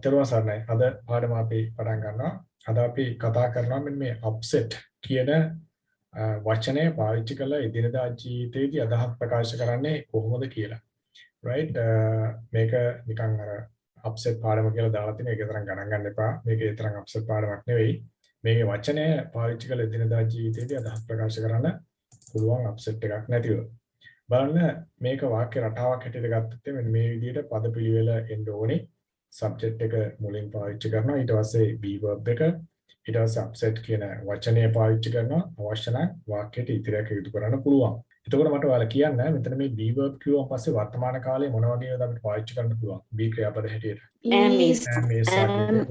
තෙරුවන් සරණයි. අද පාඩම අපි පටන් ගන්නවා. අද අපි කතා කරනවා මෙන්න මේ upset කියන වචනය පාවිච්චි කරලා එදිනදා ජීවිතයේදී අදහස් ප්‍රකාශ කරන්නේ කොහොමද කියලා. right මේක නිකන් අර upset පාඩම කියලා දාලා තියෙන එක තරම් ගණන් ගන්න එපා. මේක ඒ තරම් upset පාඩමක් නෙවෙයි. මේ වචනය පාවිච්චි කරලා එදිනදා ජීවිතයේදී අදහස් ප්‍රකාශ කරන්න පුළුවන් upset එකක් නැතිව. බලන්න මේක වාක්‍ය රටාවක් හැටියට ගත්තොත් මෙන්න මේ විදිහට පද පිළිවෙල එන්න ඕනේ. subject එක මුලින් පාවිච්චි කරනවා ඊට පස්සේ be verb එක ඊට පස්සේ upset කියන වචනය පාවිච්චි කරනවා අවශ්‍ය නම් වාක්‍යයට ඉතිරියක් එකතු කරන්න පුළුවන්. එතකොට මට ඔයාලා කියන්න මෙතන මේ be verb කිව්වන් පස්සේ වර්තමාන කාලේ මොන වගේද අපිට පාවිච්චි කරන්න පුළුවන් be ක්‍රියාපද හැටියට am is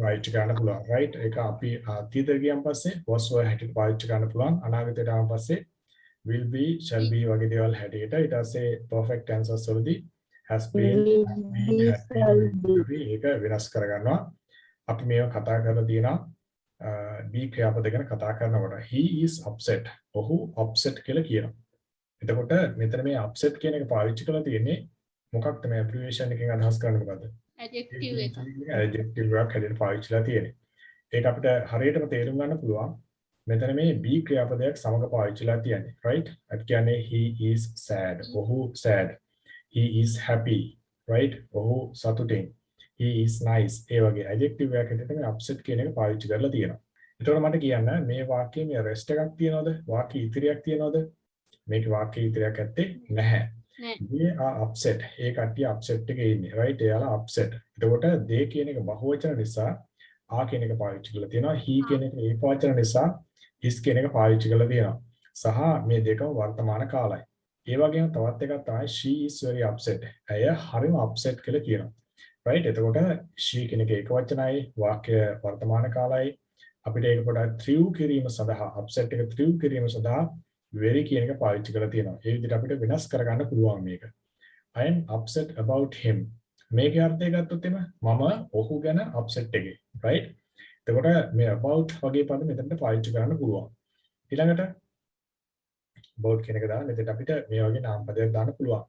පාවිච්චි කරන්න පුළුවන් right ඒක අපි අතීතයට ගියන් පස්සේ was were හැටියට පාවිච්චි කරන්න පුළුවන් අනාගතයට ආවන් පස්සේ will be shall be වගේ දේවල් හැටියට ඊට පස්සේ perfect tenses වලදී has been ඒක වෙනස් කරගන්නවා අපි මේව කතා කරලා තියෙනවා be ක්‍රියාපද ගැන කතා කරනකොට he is upset ඔහු upset කියලා කියනවා එතකොට මෙතන මේ upset කියන එක පාවිච්චි කරලා තියෙන්නේ මොකක්ද මේ abbreviation එකෙන් අදහස් කරන්නේ මොකද්ද adjective එක adjective එකක් හැටියට පාවිච්චිලා තියෙන්නේ ඒක අපිට හරියටම තේරුම් ගන්න පුළුවන් මෙතන මේ be ක්‍රියාපදයක් සමග පාවිච්චිලා තියෙන්නේ right අත් කියන්නේ he is sad ඔහු sad he is happy right ඔහු සතුටින් he is nice ඒ වගේ adjective එකකට මේ upset කියන එක පාවිච්චි කරලා තියෙනවා. ඒතකොට මට කියන්න මේ වාක්‍යයේ මේ rest එකක් තියනවද? වාක්‍ය ඉතිරියක් තියනවද? මේක වාක්‍ය ඉතිරියක් ඇත්තේ නැහැ. they are upset. ඒ කට්ටිය upset එකේ ඉන්නේ right එයාලා upset. එතකොට they කියන එක බහුවචන නිසා are කියන එක පාවිච්චි කරලා තියෙනවා. he කියන එක ඒකවචන නිසා is කියන එක පාවිච්චි කරලා තියෙනවා. සහ මේ දෙකම වර්තමාන කාලයි. ඒ වගේම තවත් එකක් තමයි she is very upset. ඇය හරිම upset කියලා කියනවා. right එතකොට she කියන එක ඒක වචනයි වාක්‍ය වර්තමාන කාලයි අපිට ඒක පොඩ්ඩක් through කිරීම සඳහා upset එක through කිරීම සඳහා very කියන එක පාවිච්චි කරලා තියෙනවා. ඒ විදිහට අපිට වෙනස් කරගන්න පුළුවන් මේක. I am upset about him. මේකේ අර්ථය ගත්තොත් එම මම ඔහු ගැන upset එකේ. right එතකොට මේ about වගේ පද මෙතනට පාවිච්චි කරන්න පුළුවන්. ඊළඟට about කියන එක දාලා මෙතෙන් අපිට මේ වගේ නාම පදයක් දාන්න පුළුවන්.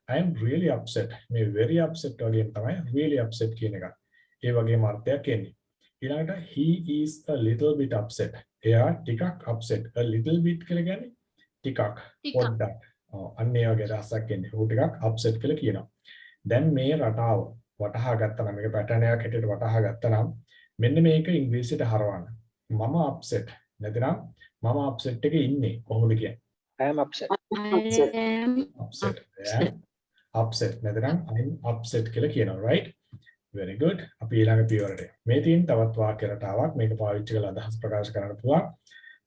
I am really upset. මේ very upset වගේම තමයි really upset කියන එක. ඒ වගේම අර්ථයක් එන්නේ. ඊළඟට he is a little bit upset. එයා ටිකක් upset. A little bit කියලා කියන්නේ ටිකක් පොඩ්ඩක්. අන්න ඒ වගේ අදහසක් එන්නේ. ඔහු ටිකක් upset කියලා කියනවා. දැන් මේ රටාව වටහා ගත්තා නම් මේක පැටර්න් එකක් හැටියට වටහා ගත්තා නම් මෙන්න මේක ඉංග්‍රීසියට හරවන්න. මම upset. නැත්නම් මම upset එකේ ඉන්නේ. කොහොමද කියන්නේ? I am upset. upset නැත්නම් I'm upset කියලා කියනවා right very good අපි ඊළඟ පියවරට මේ තියෙන තවත් වාක්‍ය රටාවක් මේක පාවිච්චි කරලා අදහස් ප්‍රකාශ කරන්න පුළුවන්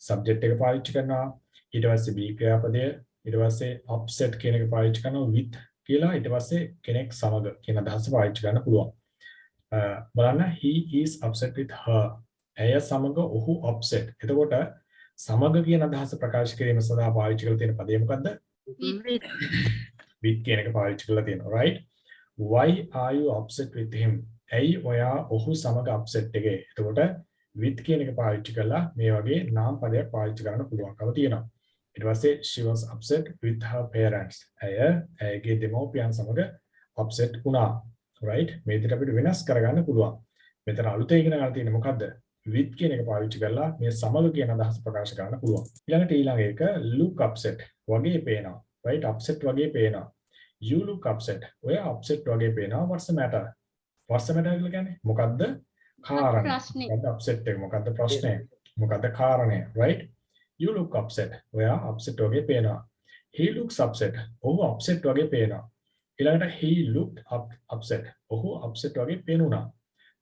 subject එක පාවිච්චි කරනවා ඊට පස්සේ be ක්‍රියාපදය ඊට පස්සේ upset කියන එක පාවිච්චි කරනවා with කියලා ඊට පස්සේ කෙනෙක් සමග කියන අදහස පාවිච්චි කරන්න පුළුවන් බලන්න he is upset with her ඇය සමග ඔහු upset එතකොට සමග කියන අදහස ප්‍රකාශ කිරීම සඳහා පාවිච්චි කරලා තියෙන පදේ මොකද්ද with කියන එක පාවිච්චි කරලා තියෙනවා right why are you upset with him ඇයි ඔයා ඔහු සමග upset එකේ එතකොට with කියන එක පාවිච්චි කරලා මේ වගේ නාම පදයක් පාවිච්චි කරන්න පුළුවන්කම තියෙනවා ඊට පස්සේ she was upset with her parents ඇයගේ දෙමව්පියන් සමග upset වුණා right මේ විදිහට අපිට වෙනස් කරගන්න පුළුවන් මෙතන අලුතෙන් ඉගෙන ගන්න තියෙන්නේ මොකද්ද with කියන එක පාවිච්චි කරලා මේ සමග කියන අදහස ප්‍රකාශ කරන්න පුළුවන් ඊළඟ එක look upset වගේ පේනවා right upset වගේ පේනවා you look upset ඔය upset වගේ පේනවා what's the matter කියලා කියන්නේ මොකද්ද කාරණේ මොකද්ද upset එක මොකද්ද ප්‍රශ්නේ මොකද්ද කාරණේ right you look upset ඔයා upset වගේ පේනවා he looks upset ඔහු upset වගේ පේනවා ඊළඟට he looked upset ඔහු upset වගේ පේනුණා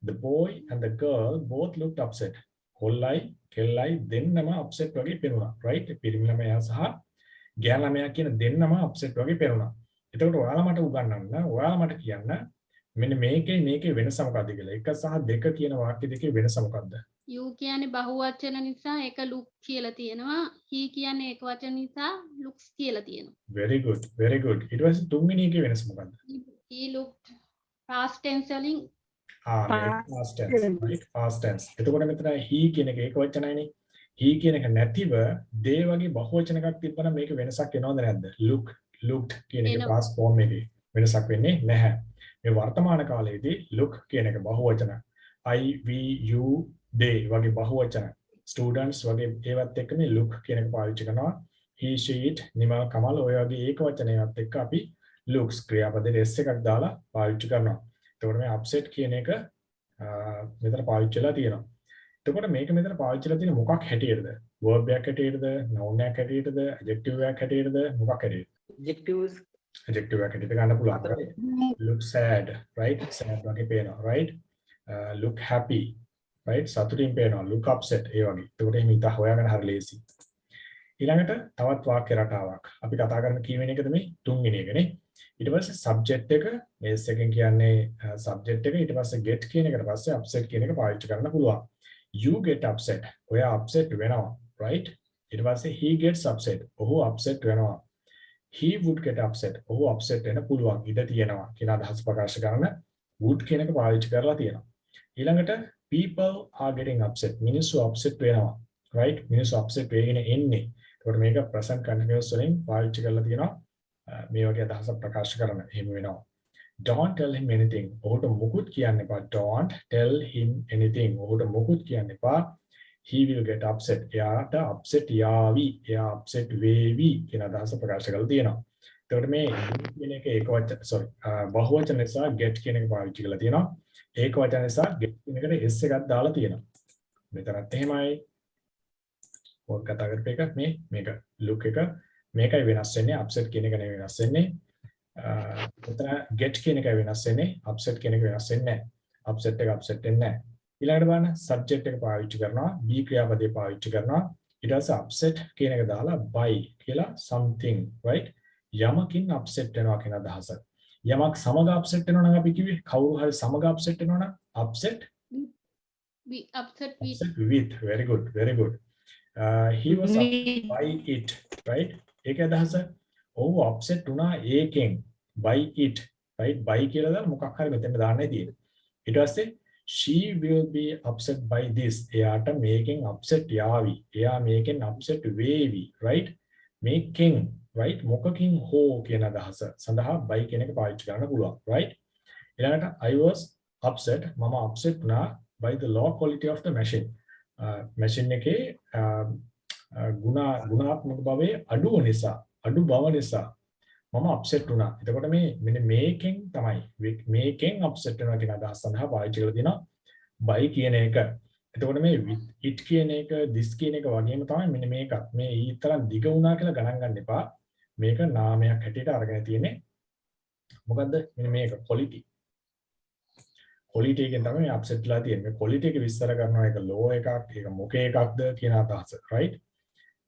the boy and the girl both looked upset කොල්ලයි කෙල්ලයි දෙන්නම upset වගේ පේනුණා right පිරිමි ළමයා සහ ගෑනු ළමයා කියන දෙන්නම upset වගේ පේනුණා එතකොට ඔයාලා මට උගන්වන්න ඔයාලා මට කියන්න මෙන්න මේකේ වෙනස මොකක්ද කියලා. එක සහ දෙක කියන වාක්‍ය දෙකේ වෙනස මොකක්ද? you කියන්නේ බහුවචන නිසා ඒක look කියලා තියෙනවා. he කියන්නේ ඒකවචන නිසා looks කියලා තියෙනවා. very good. ඊට පස්සේ තුන්වෙනි එකේ වෙනස මොකක්ද? he looked past tense වලින් past tense. එතකොට මෙතන he කියන එක ඒකවචනයිනේ. he කියන එක නැතිව they වගේ බහුවචන එකක් තිබ්බනම් මේක වෙනසක් එනවද නැද්ද? looked කියන එක past form එකේ වෙනසක් වෙන්නේ නැහැ. මේ වර්තමාන කාලයේදී look කියන එක බහුවචන I we you they වගේ බහුවචන students වගේ ඒවත් එක්ක මේ look කියන එක පාවිච්චි කරනවා he she it Nimal Kamal ඔය වගේ ඒක වචනයත් එක්ක අපි looks ක්‍රියාපදයේ s එකක් දාලා පාවිච්චි කරනවා. එතකොට මේ upset කියන එක මෙතන පාවිච්චි වෙලා තියෙනවා. එතකොට මේක මෙතන පාවිච්චි කරලා තියෙන මොකක් හැටියටද? verb එකක් හැටියටද? noun එකක් හැටියටද? adjective එකක් හැටියටද? මොකක් හැටියටද? adjectives adjective එකක් හැටියට ගන්න පුළුවන්. right? Look sad, right? sad වගේ පේනවා, right? Look happy, right? සතුටින් පේනවා. Look upset ඒ වගේ. එතකොට එහෙම ඉත හොයාගන්න හරි ලේසි. ඊළඟට තවත් වාක්‍ය රටාවක්. අපි කතා කරන කීවෙනි එකද මේ? තුන්වෙනි එකනේ. ඊට පස්සේ subject එක මේ එකෙන් කියන්නේ subject එක ඊට පස්සේ get කියන එකට පස්සේ upset කියන එක පාවිච්චි කරන්න පුළුවන්. You get upset. ඔයා upset වෙනවා, right? ඊට පස්සේ he gets upset. ඔහු upset වෙනවා. He would get upset. ඔහු upset වෙන්න පුළුවන්. ඉඩ තියෙනවා කියන අදහස ප්‍රකාශ කරන would කියන එක පාවිච්චි කරලා තියෙනවා. ඊළඟට people are getting upset. මිනිස්සු upset වෙනවා, right? මිනිස්සු upset වෙගෙන එන්නේ. ඒකට මේක present continuous වලින් පාවිච්චි කරලා තියෙනවා. මේ වගේ අදහසක් ප්‍රකාශ කරන එහෙම වෙනවා. Don't tell him anything. ඔහුට මුකුත් කියන්න එපා. Don't tell him anything. ඔහුට මුකුත් කියන්න එපා. He will get upset. එයාට upset යාවි. එයා upset වේවි කියන අදහස ප්‍රකාශ කරලා තියෙනවා. එතකොට මේ කියන එක ඒකවචන බහුවචන නිසා get කියන එක පාවිච්චි කරලා තියෙනවා. ඒකවචන නිසා get කියන එකට s එකක් දාලා තියෙනවා. මෙතනත් එහෙමයි. ඔය කතා කරපු එක මේක look එක මේකයි වෙනස් වෙන්නේ. upset කියන එක නෙවෙයි වෙනස් වෙන්නේ. මෙතන get කියන එකයි වෙනස් වෙන්නේ. upset කියන එක වෙනස් වෙන්නේ නැහැ. upset එක upset වෙන්නේ නැහැ. ඊළඟට බලන්න subject එක පාවිච්චි කරනවා. be ක්‍රියාපදේ පාවිච්චි කරනවා. ඊට පස්සේ upset කියන එක දාලා by කියලා something, right? යමකින් upset වෙනවා කියන අදහස. යමක් සමග upset වෙනවා නම් අපි කිව්වේ කවුරු හරි සමග upset වෙනවා නම් upset with. Very good, very good. He was upset by it, right? ඒක අදහස. ඔව් upset වුණා ඒකෙන් by it, right? by කියලා දාලා මොකක් හරි මෙතෙන් දාන්නයි තියෙන්නේ. ඊට පස්සේ she will be upset by this. එයාට මේකෙන් upset යාවි. එයා මේකෙන් upset වේවි, right? මේකෙන්, right? මොකකින් හෝ කියන අදහස සඳහා by කියන එක පාවිච්චි කරන්න පුළුවන්, right? ඊළඟට I was upset. මම upset වුණා by the low quality of the machine. machine එකේ ගුණාත්මක භාවයේ අඩු බව නිසා මම upset වුණා. එතකොට මේ මෙන්න මේකෙන් තමයි මේකෙන් upset වෙනවා කියන අදහස සඳහා පාවිච්චි කරලා තියෙනවා by කියන එක. එතකොට මේ it කියන එක this කියන එක වගේම තමයි මෙන්න මේකත් මේ ඊතරම් දිග වුණා කියලා ගණන් ගන්න එපා. මේක නාමයක් හැටියට අරගෙන තියෙන්නේ. මොකද්ද? මෙන්න මේක quality. quality එකෙන් තමයි මේ upset වෙලා තියෙන්නේ. මේ quality එක විස්තර කරනවා ඒක low එකක්, ඒක මොකේ එකක්ද කියන අදහස, right?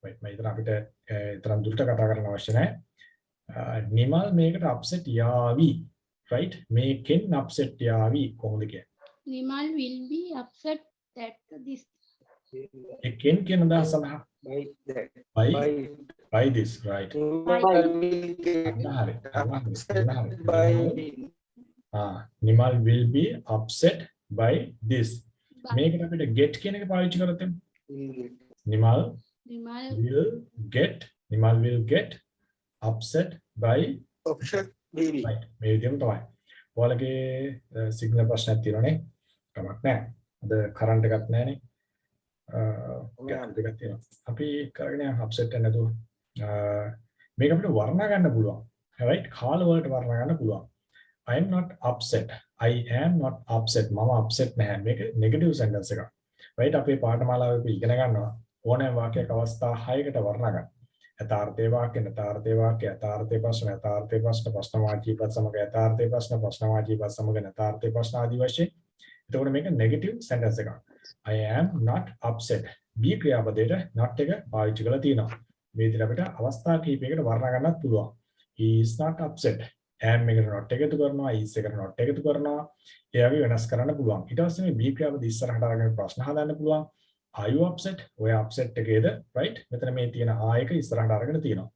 මම හිතන අපිට තරම් දුරට කතා කරන්න අවශ්‍ය නැහැ. නිමල් මේකට upset යාවි, right? මේකෙන් upset යාවි කොහොමද කියන්නේ? Nimal will be upset that this. එකෙන් කියන අදහස සඳහා by that by this, right? Nimal will be upset by this. මේකට අපිට get කියන එක පාවිච්චි කරත් Nimal will get upset by option baby. right. මේ විදිහම තමයි. ඔයාලගේ සිග්නල් ප්‍රශ්නයක් තියෙනවනේ. කමක් නැහැ. අද කරන්ට් එකක් නැහැනේ. දෙකක් තියෙනවා. අපි කරගෙන යන අප්සෙට් එක නේද? මේක අපිට වර්ණ ගන්න පුළුවන්. right? කාල වලට වර්ණ ගන්න පුළුවන්. I am not upset. I am not upset. මම upset නැහැ. මේක නෙගටිව් සෙන්ටෙන්ස් එකක්. right? අපේ පාඨමාලාවේ අපි ඉගෙන ගන්නවා ඕනෑම වාක්‍යයක අවස්ථා 6කට වර්ණ ගන්න. යථාර්ථයේ වාක්‍ය, යථාර්ථයේ වාක්‍ය, යථාර්ථයේ ප්‍රශ්න, යථාර්ථයේ ප්‍රශ්න, ප්‍රශ්නවාචී පද සමග යථාර්ථයේ ප්‍රශ්න, ප්‍රශ්නවාචී පද සමග යථාර්ථයේ ප්‍රශ්න ආදී වශයෙන්. එතකොට මේක නෙගටිව් සෙන්ටෙන්ස් එකක්. I am not upset. be ක්‍රියාපදයට not එක පාවිච්චි කරලා තියෙනවා. මේ විදිහට අපිට අවස්ථා කිහිපයකට වර්ණ ගන්නත් පුළුවන්. He is not upset. am එකට not එකතු කරනවා, is එකට not එකතු කරනවා. ඒ වගේ වෙනස් කරන්න පුළුවන්. ඊට පස්සේ මේ be ක්‍රියාපද ඉස්සරහට අරගෙන ප්‍රශ්න හදන්න පුළුවන්. Are you upset? ඔය upset එකේද? right? මෙතන මේ තියෙන ආයක ඉස්සරහට අරගෙන තියෙනවා.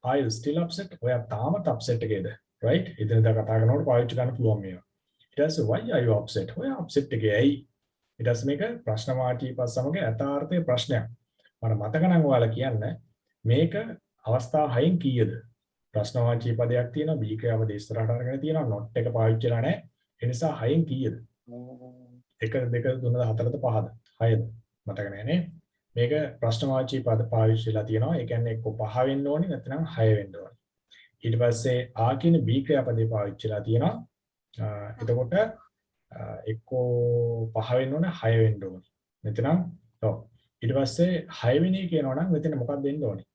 Are you still upset? ඔය තාමත් upset එකේද? right? ඉතින් කතා කරනකොට පාවිච්චි කරන්න පුළුවන් මේවා. ඊට පස්සේ why are you upset? ඔය upset එකේ ඇයි? ඊට පස්සේ මේක ප්‍රශ්නවාචී පද සමග යථාර්ථයේ ප්‍රශ්නයක්. මට මතක නම් ඔයාලා කියන්න මේක අවස්ථා 6න් කීයද? ප්‍රශ්නවාචී පදයක් තියෙනවා, be ක්‍රියාපද ඉස්සරහට අරගෙන තියෙනවා, not එක පාවිච්චි කරලා නැහැ. ඒ නිසා 6න් කීයද? 1 2 3 4ද 5ද 6ද මතක නැහැ මේක ප්‍රශ්නවාචී පද පාවිච්චිලා තියෙනවා. ඒ කියන්නේ එක්ක 5 වෙන්න ඕනේ නැත්නම් 6 වෙන්න ඕනේ. ඊට පස්සේ ආ කියන බී ක්‍රියාපදේ පාවිච්චිලා තියෙනවා. එතකොට එක්කෝ 5 වෙන්න ඕනේ 6 වෙන්න ඕනේ. නැත්නම් ඔව්. ඊට පස්සේ 6 වෙනි කියනවා නම් මෙතන මොකක්ද දෙන්න ඕනේ?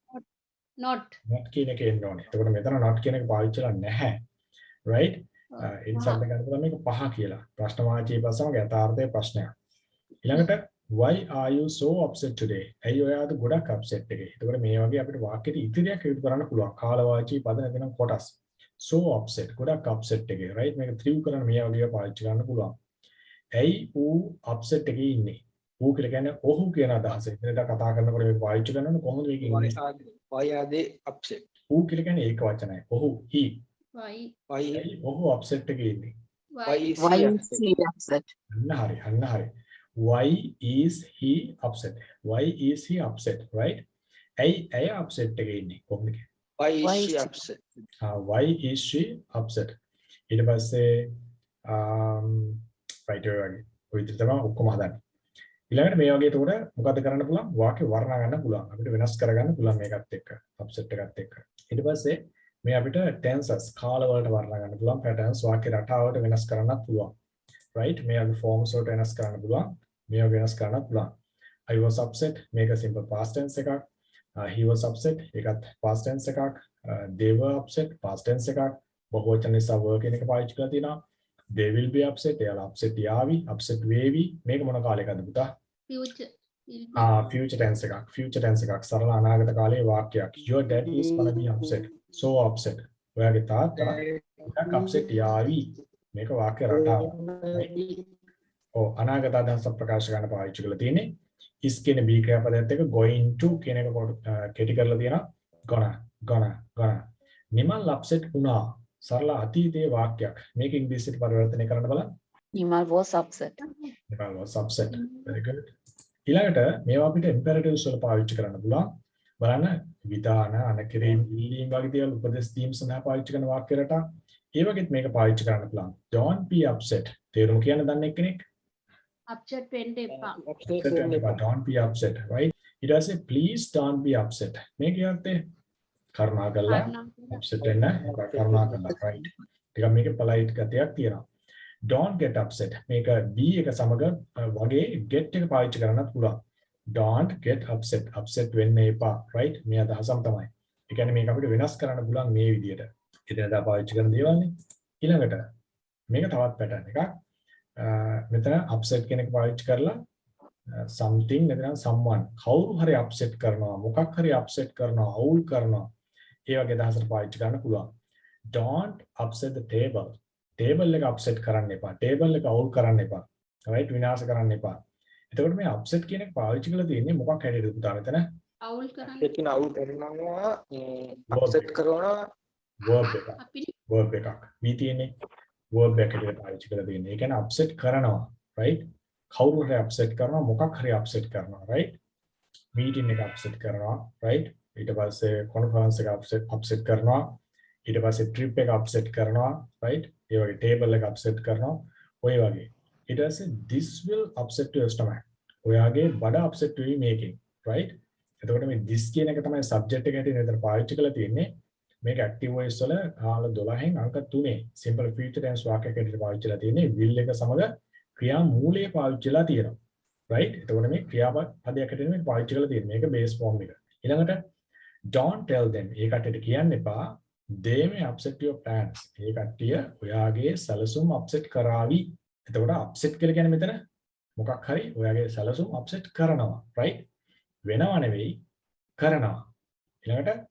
not not කියන එක එන්න ඕනේ. එතකොට මෙතන not කියන එක පාවිච්චිලා නැහැ. right? ඒ නිසා අපිට ගන්න පුළුවන් මේක 5 කියලා. ප්‍රශ්නවාචී පදසමග යථාර්ථයේ ප්‍රශ්නයක්. ඊළඟට why are you so upset today? ඇයි ඔයාද ගොඩක් upset එකේ? එතකොට මේ වගේ අපිට වාක්‍යෙට ඉදිරියක් එකතු කරන්න පුළුවන්. කාලවාචී පද නැතිනම් කොටස්. so upset ගොඩක් upset එකේ. right? මේක through කරන මේ වගේ පාවිච්චි කරන්න පුළුවන්. ඇයි ඌ upset එකේ ඉන්නේ? ඌ කියලා කියන්නේ ඔහු කියන අදහස. එතනට කතා කරනකොට මේක පාවිච්චි කරනකොට කොහොමද මේක ඉන්නේ? Why are they upset? ඌ කියලා කියන්නේ ඒක වචනයි. ඔහු he. why ඇයි ඔහු upset එකේ ඉන්නේ? Why is Why he is he upset? අන්න හරි. Why is he upset? Why is he upset? Right? ඇයි upset එකේ ඉන්නේ? කොහොමද? Why Why is is she she- upset? Why is she upset? ඊට පස්සේ right ඔය විදිහට තමයි ඔක්කොම හදන්නේ. ඊළඟට මේ වගේ එතකොට මොකද කරන්න පුළුවන්? වාක්‍ය වර්ණනා ගන්න පුළුවන්. අපිට වෙනස් කරගන්න පුළුවන් මේකත් එක්ක. upset එකත් එක්ක. ඊට පස්සේ මේ අපිට tenses කාල වලට වර්ණනා ගන්න පුළුවන්. patterns වාක්‍ය රටාවට වෙනස් කරන්නත් පුළුවන්. right? මේ වගේ forms වලට වෙනස් කරන්න පුළුවන්. මේ වගේ වෙනස් කරන්නත් පුළුවන්. I was upset මේක simple past tense එකක්. He was upset ඒකත් past tense එකක්. They were upset past tense එකක්. බහුවචන නිසා were කියන එක පාවිච්චි කරලා තියෙනවා. They will be upset එයාලා upset යාවි upset වේවි. මේක මොන කාලයකද පුතා? future will be future tense එකක්. future tense එකක්. සරල අනාගත කාලයේ වාක්‍යයක්. Your dad is gonna be upset. So upset. ඔයාගේ තාත්තා ටිකක් upset යාවි. මේක වාක්‍ය රටාව. ඔව් අනාගත අදහස ප්‍රකාශ කරන්න පාවිච්චි කරලා තියෙන්නේ. is කියන බී ක්‍රියාපදයට එක going to කියන එක කෙටි කරලා තියෙනවා. gonna. නිමල් upset වුණා. සරල අතීතයේ වාක්‍යයක්. මේක ඉංග්‍රීසියට පරිවර්තනය කරන්න බලන්න. Nimal was upset. Nimal was upset. very good. ඊළඟට මේවා අපිට imperatives වල පාවිච්චි කරන්න පුළුවන්. බලන්න විධාන අනකිරීම ඉල්ලීම් වගේ දේවල් උපදෙස් දීම් සඳහා පාවිච්චි කරන වාක්‍ය රටා. ඒ වගේත් මේක පාවිච්චි කරන්න පුළුවන්. Don't be upset. තේරුම කියන්න දන්නේ කෙනෙක්? upset වෙන්න එපා Upset වෙන්න එපා. Don't be upset, right? ඊට පස්සේ please don't be upset. මේක යත්තේ කරුණාකරලා upset වෙන්න එපා. කරුණාකරලා, right? ටිකක් මේකේ polite ගතියක් තියෙනවා. Don't get upset. මේක be එක සමග වගේ get එක පාවිච්චි කරන්නත් පුළුවන්. Don't get upset. upset වෙන්න එපා, right? මේ අදහසම තමයි. ඒ කියන්නේ මේක අපිට වෙනස් කරන්න පුළුවන් මේ විදිහට. එතනදා පාවිච්චි කරන දේවල් නේ. ඊළඟට මේක තවත් pattern එකක්. මෙතන upset කෙනෙක් පාවිච්චි කරලා something නැත්නම් someone කවුරු හරි upset කරනවා, මොකක් හරි upset කරනවා, අවුල් කරනවා. ඒ වගේ අදහසට පාවිච්චි කරන්න පුළුවන්. Don't upset the table. table එක upset කරන්න එපා. table එක අවුල් කරන්න එපා. right? විනාශ කරන්න එපා. එතකොට මේ upset කියන එක පාවිච්චි කරලා තියෙන්නේ මොකක් හැටියටද පුතා මෙතන? අවුල් කරන්න ඒකින අවුල් කරනවා upset කරනවා verb එකක්. අපිට verb එකක්. මේ තියෙන්නේ verb එකකට පාවිච්චි කරලා තියෙන්නේ. ඒ කියන්නේ upset කරනවා, right? කවුරු හරි upset කරනවා, මොකක් හරි upset කරනවා, right? meeting එක upset කරනවා, right? ඊට පස්සේ conference එක upset කරනවා. ඊට පස්සේ trip එක upset කරනවා, right? ඒ වගේ table එක upset කරනවා. ඔය වගේ. ඊට පස්සේ this will upset your stomach. ඔයාගේ බඩ upset වෙයි මේකෙන්, right? එතකොට මේ this කියන එක තමයි subject එක හැටියට නේද පාවිච්චි කරලා තියෙන්නේ. මේක active voice වල කාල 12න් අංක 3 simple future tense වාක්‍යයක් හැටියට පාවිච්චිලා තියෙන්නේ. will එක සමග ක්‍රියා මූලයේ පාවිච්චිලා තියෙනවා. right? එතකොට මේ ක්‍රියාපදයක් හැටියට මේක පාවිච්චි කරලා තියෙන්නේ. මේක base form එක. ඊළඟට don't tell them. ඒ කට්ටියට කියන්න එපා. they may upset your plans. ඒ කට්ටිය ඔයාගේ සැලසුම් upset කරાવી. එතකොට upset කියලා කියන්නේ මෙතන මොකක් හරි ඔයාගේ සැලසුම් upset කරනවා. right? වෙනව නෙවෙයි කරනවා. ඊළඟට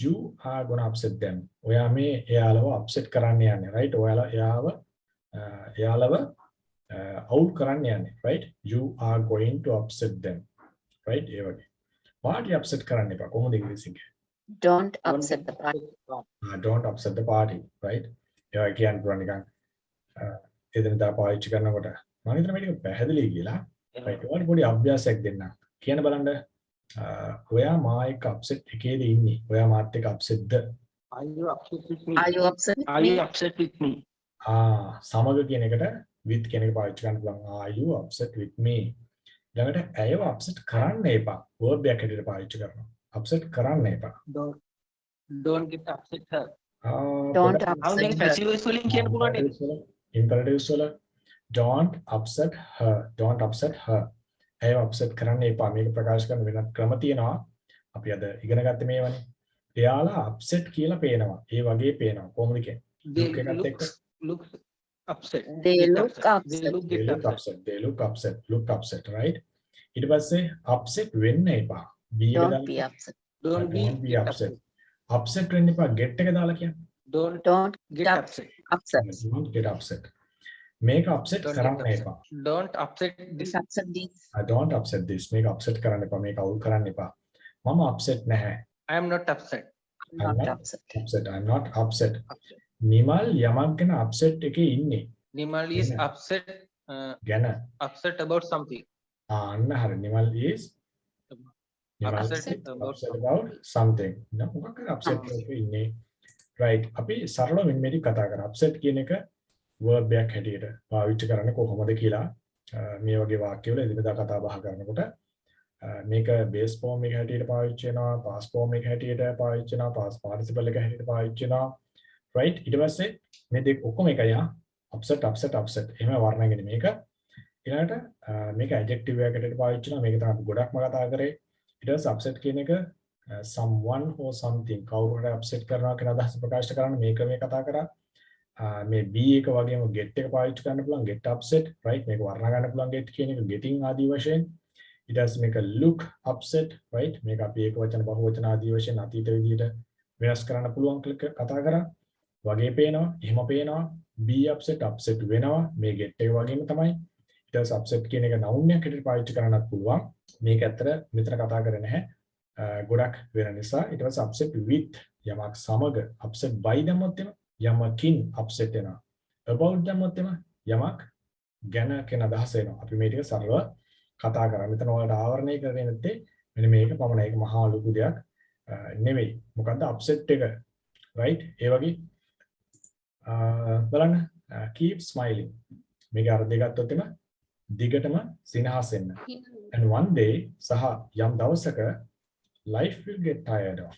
you are gonna upset them. ඔයා මේ එයාලව upset කරන්න යන්නේ, right? ඔයාලා එයාලව අවුල් කරන්න යන්නේ, right? You are going to upset them, right? ඒ වගේ. party upset කරන්න එපා. කොහොමද ඉංග්‍රීසියෙන් කියන්නේ? Don't upset the party. Don't upset the party, right? ඒවා කියන්න පුළුවන් නිකන් එදිනදා පාවිච්චි කරනකොට මම හිතන මේක පැහැදිලි කියලා. right? ඔයාලට පොඩි අභ්‍යාසයක් දෙන්න. කියන්න බලන්න ඔයා මා එක්ක අප්සෙට් එකේද ඉන්නේ? ඔයා මාත් එක්ක අප්සෙට්ද? Are you upset with me? Are you upset with Are me? you upset with me? සමග කියන එකට with කෙනෙක් පාවිච්චි කරන්න පුළුවන්. Are you upset with me? ළඟට ඇයව upset කරන්න එපා. verb එකක් හැටියට පාවිච්චි කරනවා. upset කරන්න එපා. don't get upset her. Don't How upset many her. passive voice වලින් කියන්න පුළුවන් නේද? imperatives වල don't upset her. don't upset her. ඇයව upset කරන්න එපා. මේක ප්‍රකාශ කරන වෙනත් ක්‍රම තියෙනවා. අපි අද ඉගෙන ගත්තේ මේවනේ. එයාලා upset කියලා පේනවා. ඒ වගේ පේනවා. කොහොමද කියන්නේ? They look එකත් එක්ක looks upset. They Get look They upset. look they get look upset. upset. They look upset. look upset, right? ඊට පස්සේ upset වෙන්න එපා. be එක Don't දාලා be upset. Don't don't be get upset. upset වෙන්න එපා. get එක දාලා කියන්න. Don't get get upset. upset. don't get upset. මේක upset Don't කරන්න get එපා. upset. Don't upset this. Don't upset this. don't upset this. මේක upset කරන්න එපා. මේක අවුල් කරන්න එපා. මම upset නැහැ. I am not upset. I'm Not not upset. upset. I'm not upset. Nimal යමක් ගැන upset එකේ ඉන්නේ. Nimal is Yeah. ගැන. upset about something. අන්න හරි. Nimal is Nimal Upset about upset about something. නේද? මොකක් හරි upset එකේ ඉන්නේ. right. අපි සරලව මෙන්න මේක කතා කරා. upset කියන එක verb එකක් හැටියට පාවිච්චි කරන්නේ කොහොමද කියලා මේ වගේ වාක්‍යවල එදිනදා කතා බහ කරනකොට මේක base form එක හැටියට පාවිච්චි වෙනවා, past form එක හැටියට පාවිච්චි වෙනවා, past participle එක හැටියට පාවිච්චි වෙනවා. right. ඊට පස්සේ මේ දෙක ඔක්කොම එකයි upset upset upset. එහෙම වර්ණගෙන මේක ඊළඟට මේක adjective එකකට පාවිච්චි කරනවා. මේක තමයි අපි ගොඩක්ම කතා කරේ. ඊට පස්සේ upset කියන එක someone or something කවුරු හරි upset කරනවා කියන අදහස ප්‍රකාශ කරන්න මේක මේ කතා කරා. මේ be එක වගේම get එක පාවිච්චි කරන්න පුළුවන් get upset, right? මේක වර්ණ ගන්න පුළුවන් get කියන එක getting ආදී වශයෙන්. ඊට පස්සේ මේක look upset, right? මේක අපි ඒක වචන බහු වචන ආදී වශයෙන් අතීත විදිහට වෙනස් කරන්න පුළුවන් කියලා කතා කරා. වගේ පේනවා, එහෙම පේනවා. be upset upset වෙනවා. මේ get එක වගේම තමයි. ඊට පස්සේ upset කියන එක noun එකක් හැටියට පාවිච්චි කරන්නත් පුළුවන්. මේක ඇත්තට මෙතන කතා කරන්නේ නැහැ. ගොඩක් වෙන නිසා. ඊට පස්සේ upset with යමක් සමග upset by දැම්මොත් යමකින් upset වෙනවා. about දැම්මොත් යමක් ගැන කියන අදහස එනවා. අපි මේ ටික සරලව කතා කරා. මෙතන ඔයාලට ආවරණය කරන්නේ නැත්තේ මෙන්න මේක පමණයි. ඒක මහා ලොකු දෙයක් නෙවෙයි. මොකද්ද upset එක? right? ඒ වගේ බලන්න keep smiling. මේක අර දෙක ගත්තොත් දිගටම සිනහසෙන්න. and one day සහ යම් දවසක life will get tired of.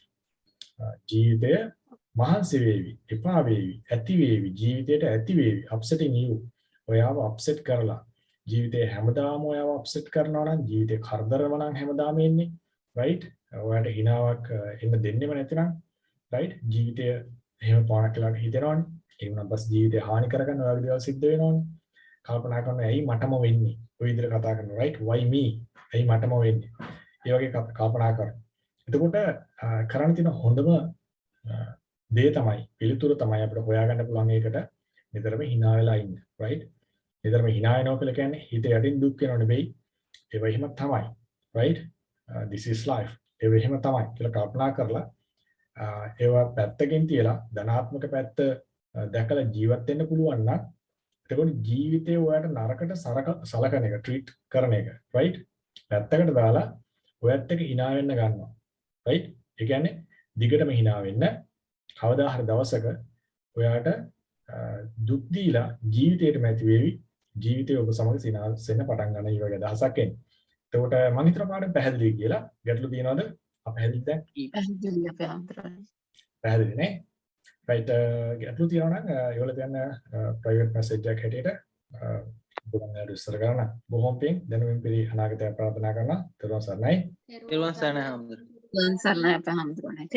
ජීවිතය මහන්සි වේවි, එපා වේවි, ඇති වේවි, ජීවිතයට ඇති වේවි, upsetting you. ඔයාව upset කරලා. ජීවිතේ හැමදාම ඔයාව upset කරනවා නම් ජීවිතේ කරදරම නම් හැමදාම එන්නේ, right? ඔයාලට හිනාවක් එන්න දෙන්නෙම නැතිනම්, right? ජීවිතය එහෙම පාරක් කියලා හිතනවනේ. ඒ වුණත් බස් ජීවිතේ හානි කරගන්න ඔයාගේ දේවල් සිද්ධ වෙනවනේ. කල්පනා කරනවා ඇයි මටම වෙන්නේ? ඔය විදිහට කතා කරනවා, right? Why me? ඇයි මටම වෙන්නේ? ඒ වගේ කල්පනා කරනවා. එතකොට කරන්න තියෙන හොඳම දේ තමයි පිළිතුර තමයි අපිට හොයාගන්න පුළුවන් ඒකට නිතරම hina වෙලා ඉන්න, right? නිතරම hina වෙනවා කියලා කියන්නේ හිත යටින් දුක් වෙනව නෙවෙයි. ඒව එහෙම තමයි, right? This is life. ඒව එහෙම තමයි කියලා කල්පනා කරලා ඒව පැත්තකින් තියලා ධනාත්මක පැත්ත දැකලා ජීවත් වෙන්න පුළුවන් නම් එතකොට ජීවිතේ ඔයාලට නරකට සලකන එක, ට්‍රීට් කරන එක, right? පැත්තකට දාලා ඔයත් එක්ක hina වෙන්න ගන්නවා, right? ඒ කියන්නේ දිගටම hina වෙන්න කවදා හරි දවසක ඔයාට දුක් දීලා ජීවිතේටම ඇති වේවි. ජීවිතේ ඔබ සමග සිනාසෙන්න පටන් ගන්න ඊ වගේ දහසක් එන්නේ. එතකොට මම හිතන පාඩම පැහැදිලි කියලා. ගැටලු තියනවද? අපහැදිලි දැන්? පැහැදිලි අපේ අන්තරයි. පැහැදිලි නේ? right ගැටලු තියනවා නම් ඒවල තියන private message එකක් හැටියට ඔබලන් ඉස්සර ගන්න. බොහොම පිං දැනුමින් පිළි අනාගතය ප්‍රාර්ථනා කරනවා. තෙරුවන් සරණයි. Everyone sana hamdulillah. සර්ණයි අපේ අන්තරයි.